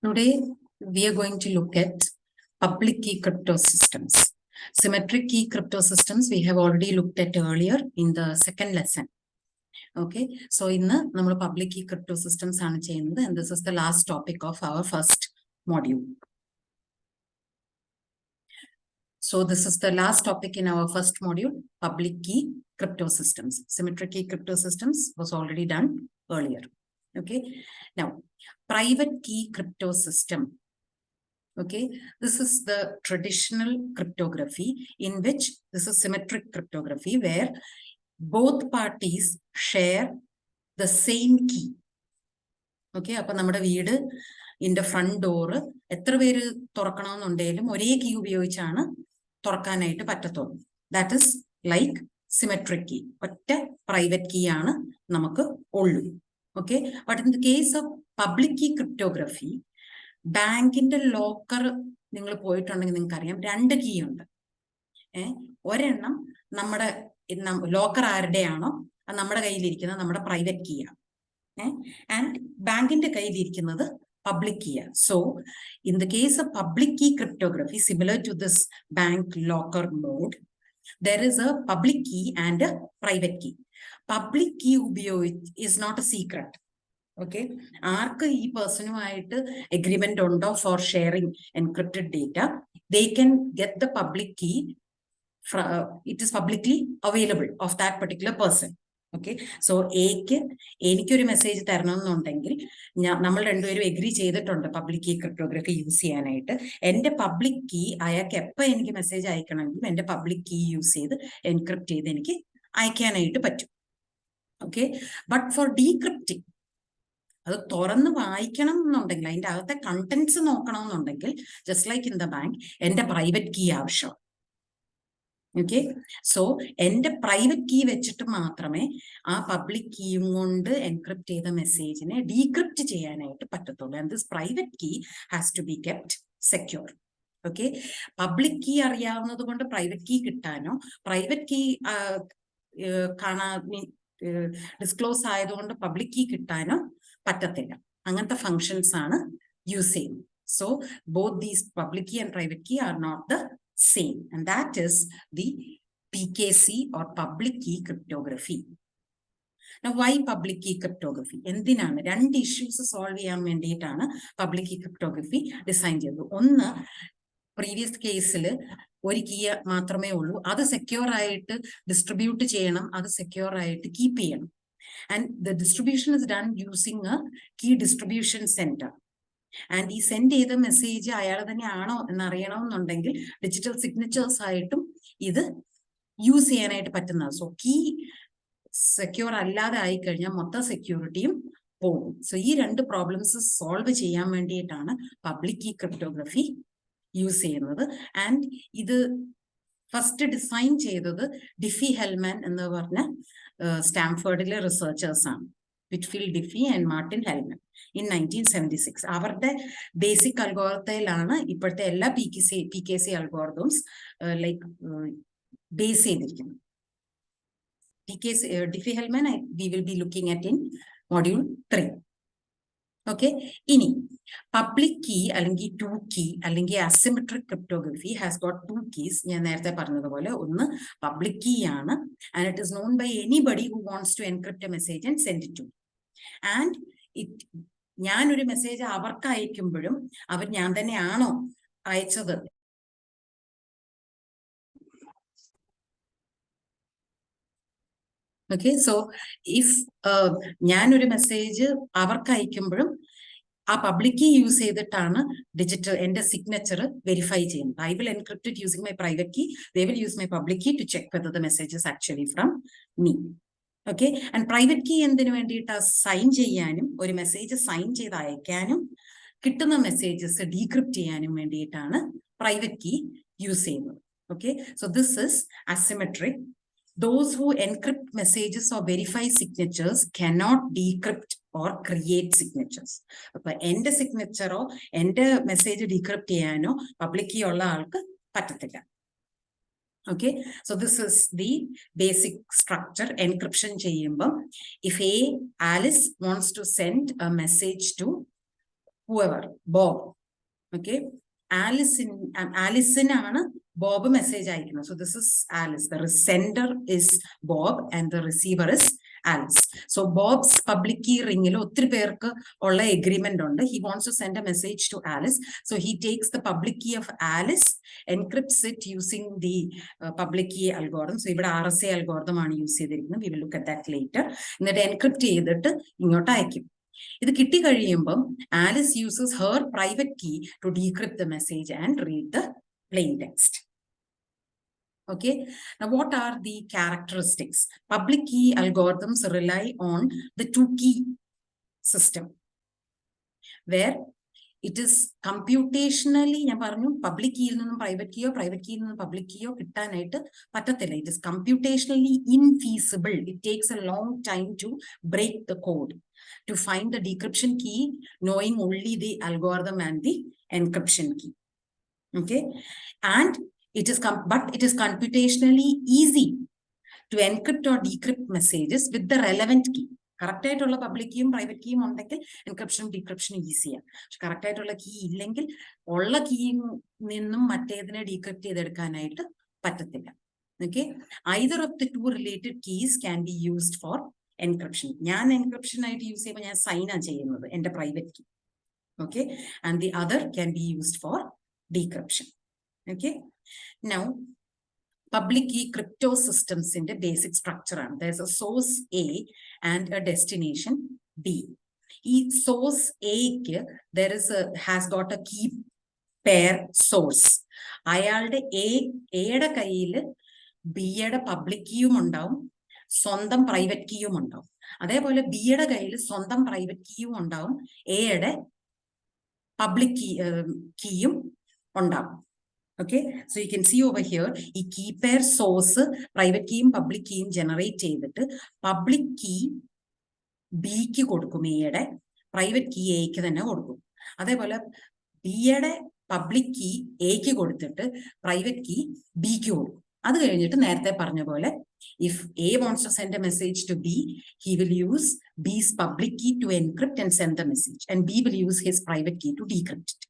Today, we are going to look at public key cryptosystems. Symmetric key cryptosystems we have already looked at earlier in the second lesson. Okay, so in the public key cryptosystems and this is the last topic of our first module. So this is the last topic in our first module, public key cryptosystems. Symmetric key cryptosystems was already done earlier. Okay, now private key cryptosystem. Okay, this is the traditional cryptography in which this is symmetric cryptography where both parties share the same key. Okay, appo nammade veedu inde front door etra peru thorakkanamennundeyilum ore key upayogichana thorakkanayittu pattathollu. That is like symmetric key. Otta private key aanu namakku ullu. Okay, but in the case of public key cryptography, ബാങ്കിന്റെ locker നിങ്ങൾ പോയിട്ടുണ്ടെങ്കിൽ നിങ്ങൾക്ക് അറിയാം, രണ്ട് key ഉണ്ട്. ഒരെണ്ണം നമ്മുടെ locker ആരുടെയാണോ അത് നമ്മുടെ കയ്യിലിരിക്കുന്നത് നമ്മുടെ പ്രൈവറ്റ് കീയാണ്. ആൻഡ് ബാങ്കിന്റെ കയ്യിലിരിക്കുന്നത് പബ്ലിക് കീയാണ്. So in the case of public key cryptography similar to this bank locker mode, there is a public key and a private key. Public key is not a secret. Okay, ആർക്ക് ഈ പേഴ്സണുമായിട്ട് agreement ഉണ്ടോ for sharing encrypted data, they can get the public key. It is publicly available of that particular person. Okay, so എനിക്കൊരു message തരണമെന്നുണ്ടെങ്കിൽ നമ്മൾ രണ്ടുപേരും agree ചെയ്തിട്ടുണ്ട് public key cryptography use ചെയ്യാനായിട്ട്. എന്റെ public key അയാൾക്ക് എപ്പോൾ എനിക്ക് മെസ്സേജ് അയക്കണമെങ്കിലും എന്റെ പബ്ലിക് കീ യൂസ് ചെയ്ത് എൻക്രിപ്റ്റ് ചെയ്ത് എനിക്ക് അയക്കാനായിട്ട് പറ്റും. ഓക്കെ, ബട്ട് ഫോർ ഡീക്രിപ്റ്റിംഗ്, അത് തുറന്ന് വായിക്കണം എന്നുണ്ടെങ്കിൽ അതിന്റെ അകത്തെ കണ്ടന്റ്സ് നോക്കണം എന്നുണ്ടെങ്കിൽ just like in the bank എന്റെ പ്രൈവറ്റ് കീ ആവശ്യം. ഓക്കെ, സോ എന്റെ പ്രൈവറ്റ് കീ വെച്ചിട്ട് മാത്രമേ ആ പബ്ലിക് കീയും കൊണ്ട് എൻക്രിപ്റ്റ് ചെയ്ത മെസ്സേജിനെ ഡീക്രിപ്റ്റ് ചെയ്യാനായിട്ട് പറ്റത്തുള്ളൂ. And this private key has to be kept secure. Okay, public key അറിയാവുന്നത് കൊണ്ട് പ്രൈവറ്റ് കീ കിട്ടാനോ പ്രൈവറ്റ് കീ ഡിസ്ക്ലോസ് ആയതുകൊണ്ട് പബ്ലിക് കീ കിട്ടാനോ പറ്റത്തില്ല. അങ്ങനത്തെ ഫങ്ഷൻസ് ആണ് യൂസ് ചെയ്യുന്നത്. So both these public key and private key are not the same, and that is the PKC or public key cryptography. Now, why public key cryptography? എന്തിനാണ്? രണ്ട് issues solve ചെയ്യാൻ വേണ്ടിയിട്ടാണ് public key cryptography design ചെയ്തത്. ഒന്ന്, previous കേസിൽ ഒരു key മാത്രമേ ഉള്ളൂ, അത് സെക്യൂർ ആയിട്ട് ഡിസ്ട്രിബ്യൂട്ട് ചെയ്യണം, അത് സെക്യൂർ ആയിട്ട് കീപ്പ് ചെയ്യണം. And the distribution is done using a key distribution center. And ഈ സെൻഡ് ചെയ്ത മെസ്സേജ് അയാൾ തന്നെയാണോ എന്നറിയണമെന്നുണ്ടെങ്കിൽ ഡിജിറ്റൽ സിഗ്നേച്ചേഴ്സ് ആയിട്ടും ഇത് യൂസ് ചെയ്യാനായിട്ട് പറ്റുന്നത്. സോ കീ സെക്യൂർ അല്ലാതെ ആയിക്കഴിഞ്ഞാൽ മൊത്തം സെക്യൂരിറ്റിയും പോകും. സോ ഈ രണ്ട് പ്രോബ്ലംസ് സോൾവ് ചെയ്യാൻ വേണ്ടിയിട്ടാണ് പബ്ലിക് കീ ക്രിപ്റ്റോഗ്രഫി യൂസ് ചെയ്യുന്നത്. ആൻഡ് ഇത് ഫസ്റ്റ് ഡിസൈൻ ചെയ്തത് ഡിഫി ഹെൽമാൻ എന്ന് പറഞ്ഞ സ്റ്റാംഫോർഡിലെ റിസർച്ചേഴ്സ് ആണ്, Whitfield Diffie and Martin Hellman in 1976. അവരുടെ ബേസിക് അൽഗോരിതത്തിലാണ് ഇപ്പോഴത്തെ എല്ലാ PKC അൽഗോരിതംസ് ലൈക്ക് ബേസ് ചെയ്തിരിക്കുന്നത്. Diffie Hellman we will be looking at in module 3. Okay, ഇനി പബ്ലിക് കീ അല്ലെങ്കിൽ 2 കീ അല്ലെങ്കിൽ asymmetric cryptography has got 2 keys. ഞാൻ നേരത്തെ പറഞ്ഞതുപോലെ ഒന്ന് പബ്ലിക് കീ ആണ്, and it is known by anybody who wants to encrypt a message and send it to. And ഞാനൊരു message അവർക്ക് അയക്കുമ്പോഴും അവർ ഞാൻ തന്നെയാണോ അയച്ചത്? ഓക്കെ, സോ ഇഫ് ഞാനൊരു മെസ്സേജ് അവർക്ക് അയക്കുമ്പോഴും ആ പബ്ലിക് കീ യൂസ് ചെയ്തിട്ടാണ് ഡിജിറ്റൽ എന്റെ സിഗ്നേച്ചർ വെരിഫൈ ചെയ്യുന്നത്. I will encrypt it using my private key, they will use my public key to check whether the message is actually from me. Okay, and private key എന്തിനു വേണ്ടിയിട്ട് sign ചെയ്യാനും ഒരു message sign ചെയ്ത് അയക്കാനും കിട്ടുന്ന messages decrypt ചെയ്യാനും വേണ്ടിയിട്ടാണ് private key use ചെയ്യുന്നത്. Okay, so this is asymmetric. Those who encrypt messages or verify signatures cannot decrypt or create signatures. അപ്പൊ എന്റെ സിഗ്നേച്ചറോ എന്റെ മെസ്സേജ് ഡീക്രിപ്റ്റ് ചെയ്യാനോ പബ്ലിക് കീ ഉള്ള ആൾക്ക് പറ്റത്തില്ല. Okay, so this is the basic structure. Encryption ചെയ്യുമ്പോൾ if Alice wants to send a message to whoever, Bob. Okay, Allison ആണ് Bob message അയക്കുന്നത്. So this is Alice. The sender is Bob and the receiver is Alice. So Bob's public key ringil ഒത്തിരി പേർക്ക് ഉള്ള agreement ഉണ്ട്. He wants to send a message to Alice. So he takes the public key of Alice, encrypts it using the public key algorithm. So ഇവിടെ RSA algorithm ആണ് use ചെയ്തിരിക്കുന്നത്. We will look at that later. എന്നിട്ട് encrypt ചെയ്തിട്ട് ഇങ്ങോട്ട് അയക്കും. ഇത് കിട്ടി കഴിയുമ്പം Alice uses her private key to decrypt the message and read the plain text. Okay, now what are the characteristics? Public key algorithms rely on the two key system, where it is computationally, ഞാൻ പറഞ്ഞു public key നിന്നും private key നിന്നും public key കിട്ടാനായിട്ട് പറ്റത്തില്ല. It is computationally infeasible. It takes a long time to break the code, to find the decryption key, knowing only the algorithm and the encryption key. Okay, and it is computationally easy to encrypt or decrypt messages with the relevant key. Correct ആയിട്ടുള്ള public കീയും private കീയും ഉണ്ടെങ്കിൽ എൻക്രിപ്ഷനും ഡീക്രിപ്ഷനും ഈസിയാണ്. പക്ഷെ correct ആയിട്ടുള്ള key ഇല്ലെങ്കിൽ ഉള്ള കീയിൽ നിന്നും മറ്റേതിനെ ഡീക്രിപ്റ്റ് ചെയ്തെടുക്കാനായിട്ട് പറ്റത്തില്ല. Okay, either of the two related keys can be used for encryption. ഞാൻ എൻക്രിപ്ഷൻ ആയിട്ട് യൂസ് ചെയ്യുമ്പോൾ ഞാൻ സൈനാണ് ചെയ്യുന്നത്, എന്റെ private key. Okay, and the other can be used for decryption. Okay, now public key cryptosystems in the basic structure. There's a source A and a destination B. Each source A has got a key pair source. അയാളുടെ എയുടെ കയ്യിൽ ബിയുടെ public കീയും ഉണ്ടാവും, സ്വന്തം private കീയും ഉണ്ടാവും. അതേപോലെ ബിയുടെ കയ്യിൽ സ്വന്തം പ്രൈവറ്റ് കീയും ഉണ്ടാവും, എയുടെ പബ്ലിക് കീയും ഉണ്ടാവും. Okay, so you can see over here, ഈ key pair source private keyയും public keyയും generate ചെയ്തിട്ട് public key ബിക്ക് കൊടുക്കും, എയുടെ പ്രൈവറ്റ് കീ എക്ക് തന്നെ കൊടുക്കും. അതേപോലെ ബിയുടെ പബ്ലിക് കീ എക്ക് കൊടുത്തിട്ട് പ്രൈവറ്റ് കീ ബിക്ക് കൊടുക്കും. അത് കഴിഞ്ഞിട്ട് നേരത്തെ പറഞ്ഞ പോലെ if A wants to send a message to B, he will use B's public key to encrypt and send the message, and B will use his private key to decrypt it.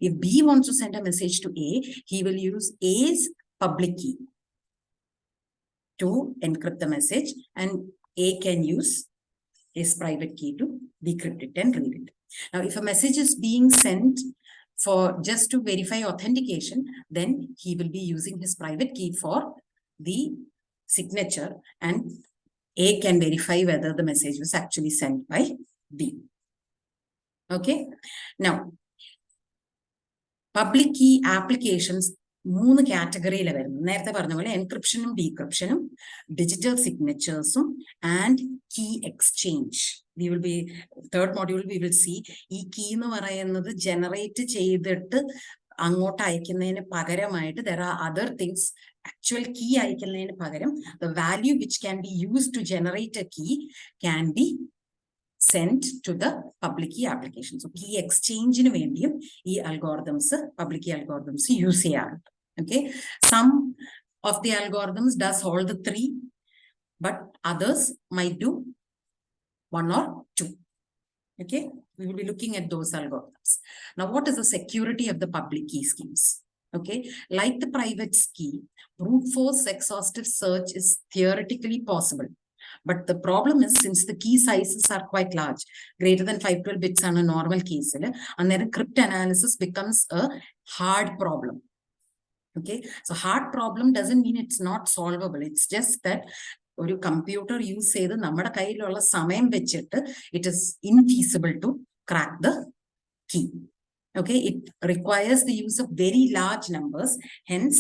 If B wants to send a message to A, he will use A's public key to encrypt the message, and A can use his private key to decrypt it and read it. Now, if a message is being sent for just to verify authentication, then he will be using his private key for the signature, and A can verify whether the message was actually sent by B. Okay, now public key applications മൂന്ന് കാറ്റഗറിയിൽ വരുന്നു. നേരത്തെ പറഞ്ഞ പോലെ എൻക്രിപ്ഷനും ഡീക്രിപ്ഷനും, digital സിഗ്നേച്ചേഴ്സും and key exchange. We will be third module we will see ഈ കീ എന്ന് പറയുന്നത് ജനറേറ്റ് ചെയ്തിട്ട് അങ്ങോട്ട് അയക്കുന്നതിന് പകരമായിട്ട് there are other things. Actual key അയക്കുന്നതിന് പകരം the value which can be used to generate a key can be sent to the public key application. So key exchange ന് വേണ്ടിയും ഈ algorithms, public key algorithms use ചെയ്യാറുണ്ട്. Okay, some of the algorithms does all the three, but others might do one or two. Okay, we will be looking at those algorithms. Now, what is the security of the public key schemes? Okay, like the private key, brute force exhaustive search is theoretically possible. But the problem is, since the key sizes are quite large, greater than 512 bits on a normal case, and then crypt analysis becomes a hard problem. Okay, so hard problem doesn't mean it's not solvable. It's just that ഒരു computer use ചെയ്ത് നമ്മുടെ കയ്യിലുള്ള സമയം വെച്ചിട്ട് it is infeasible to crack the key. Okay, it requires the use of very large numbers, hence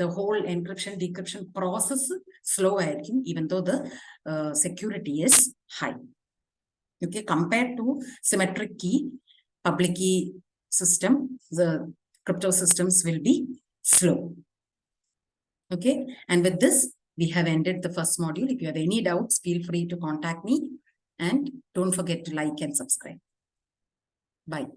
the whole encryption decryption process slow ആയിരിക്കും, even though the security is high. Okay, compared to symmetric key, public key system, the crypto systems will be slow. Okay, and with this we have ended the first module. If you have any doubts, feel free to contact me, and don't forget to like and subscribe. Bye.